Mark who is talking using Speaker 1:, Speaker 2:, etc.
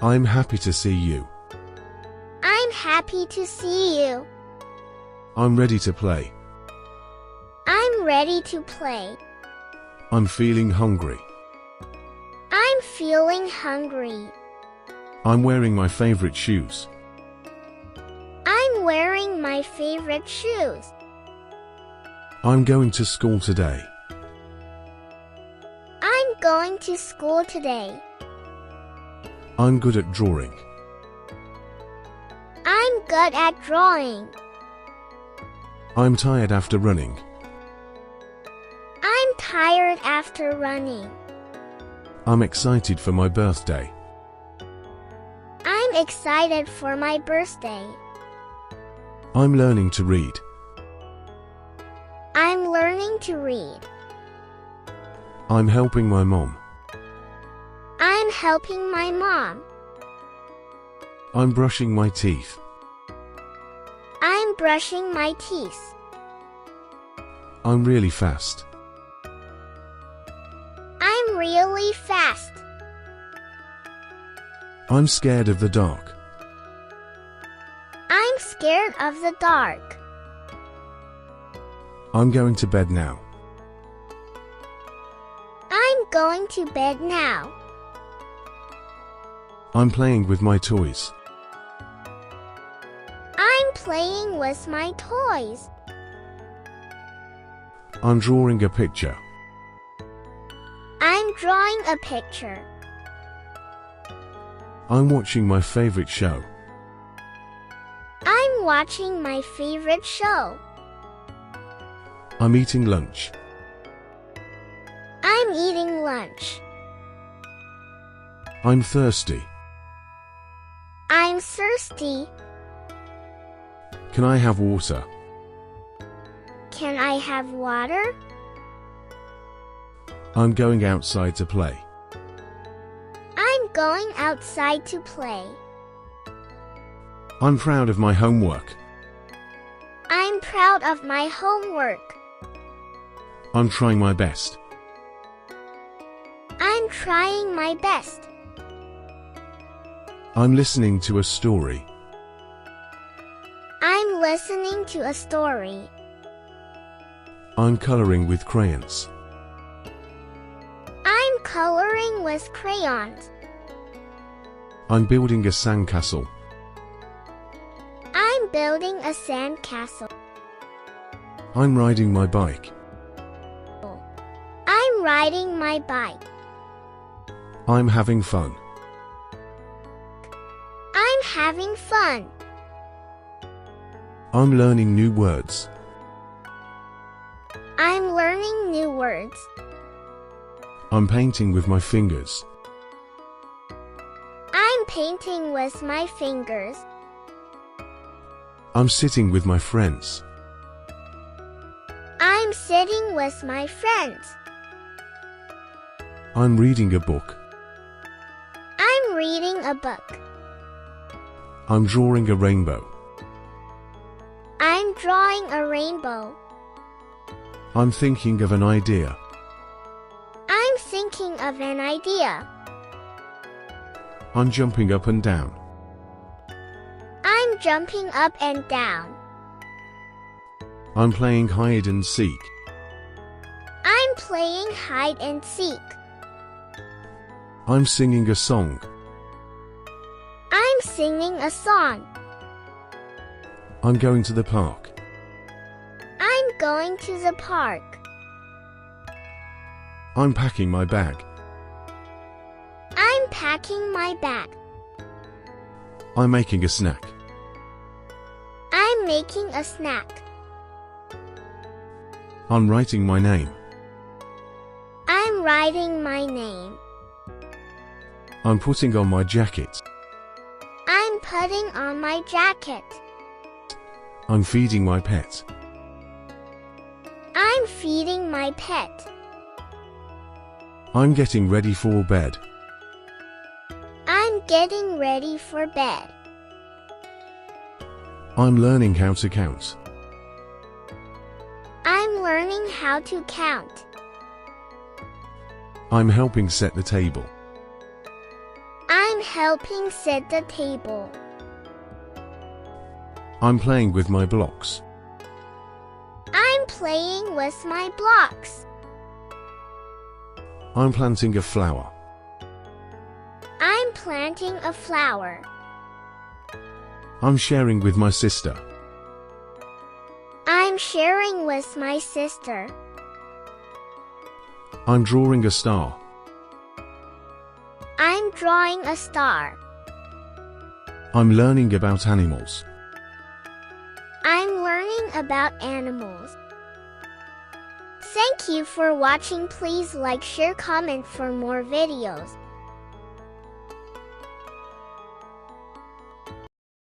Speaker 1: I'm happy to see you.
Speaker 2: I'm happy to see you.
Speaker 1: I'm ready to play.
Speaker 2: I'm ready to play.
Speaker 1: I'm feeling hungry.
Speaker 2: I'm feeling hungry.
Speaker 1: I'm wearing my favorite shoes.
Speaker 2: I'm wearing my favorite shoes.
Speaker 1: I'm going to school today.
Speaker 2: I'm going to school today.
Speaker 1: I'm good at drawing.
Speaker 2: I'm good at drawing.
Speaker 1: I'm tired after running.
Speaker 2: I'm tired after running.
Speaker 1: I'm excited for my birthday.
Speaker 2: I'm excited for my birthday.
Speaker 1: I'm learning to read.
Speaker 2: I'm learning to read.
Speaker 1: I'm helping my mom.
Speaker 2: I'm helping my mom.
Speaker 1: I'm brushing my teeth.
Speaker 2: I'm brushing my teeth.
Speaker 1: I'm really fast.
Speaker 2: I'm really fast.
Speaker 1: I'm scared of the dark.
Speaker 2: I'm scared of the dark.
Speaker 1: I'm going to bed now.
Speaker 2: I'm going to bed now.
Speaker 1: I'm playing with my toys.
Speaker 2: I'm playing with my toys.
Speaker 1: I'm drawing a picture.
Speaker 2: I'm drawing a picture.
Speaker 1: I'm watching my favorite show.
Speaker 2: I'm watching my favorite show.
Speaker 1: I'm eating lunch.
Speaker 2: I'm eating lunch.
Speaker 1: I'm thirsty.
Speaker 2: I'm thirsty.
Speaker 1: Can I have water?
Speaker 2: Can I have water?
Speaker 1: I'm going outside to play.
Speaker 2: I'm going outside to play.
Speaker 1: I'm proud of my homework.
Speaker 2: I'm proud of my homework.
Speaker 1: I'm trying my best.
Speaker 2: I'm trying my best.
Speaker 1: I'm listening to a story.
Speaker 2: I'm listening to a story.
Speaker 1: I'm coloring with crayons.
Speaker 2: I'm coloring with crayons.
Speaker 1: I'm building a sandcastle.
Speaker 2: I'm building a sandcastle.
Speaker 1: I'm riding my bike.
Speaker 2: I'm riding my bike.
Speaker 1: I'm having fun.
Speaker 2: I'm having fun.
Speaker 1: I'm learning new words.
Speaker 2: I'm learning new words.
Speaker 1: I'm painting with my fingers.
Speaker 2: I'm painting with my fingers.
Speaker 1: I'm sitting with my friends.
Speaker 2: I'm sitting with my friends.
Speaker 1: I'm reading a book.
Speaker 2: I'm reading a book.
Speaker 1: I'm drawing a rainbow.
Speaker 2: I'm drawing a rainbow.
Speaker 1: I'm thinking of an idea.
Speaker 2: I'm thinking of an idea.
Speaker 1: I'm jumping up and down.
Speaker 2: I'm jumping up and down.
Speaker 1: I'm playing hide and seek.
Speaker 2: I'm playing hide and seek.
Speaker 1: I'm singing a song.
Speaker 2: I'm singing a song.
Speaker 1: I'm going to the park.
Speaker 2: I'm going to the park.
Speaker 1: I'm packing my bag.
Speaker 2: I'm packing my bag.
Speaker 1: I'm making a snack.
Speaker 2: I'm making a snack.
Speaker 1: I'm writing my name.
Speaker 2: I'm writing my name.
Speaker 1: I'm putting on my jacket.
Speaker 2: I'm putting on my jacket.
Speaker 1: I'm feeding my pet.
Speaker 2: I'm feeding my pet.
Speaker 1: I'm getting ready for bed.
Speaker 2: I'm getting ready for bed.
Speaker 1: I'm learning how to count.
Speaker 2: I'm learning how to count.
Speaker 1: I'm helping set the table.
Speaker 2: I'm I'm helping set the table.
Speaker 1: I'm playing with my blocks.
Speaker 2: I'm playing with my blocks.
Speaker 1: I'm planting a flower.
Speaker 2: I'm planting a flower.
Speaker 1: I'm sharing with my sister.
Speaker 2: I'm sharing with my sister.
Speaker 1: I'm drawing a star.
Speaker 2: I'm drawing a star.
Speaker 1: I'm learning about animals.
Speaker 2: I'm learning about animals. Thank you for watching. Please like, share, comment for more videos.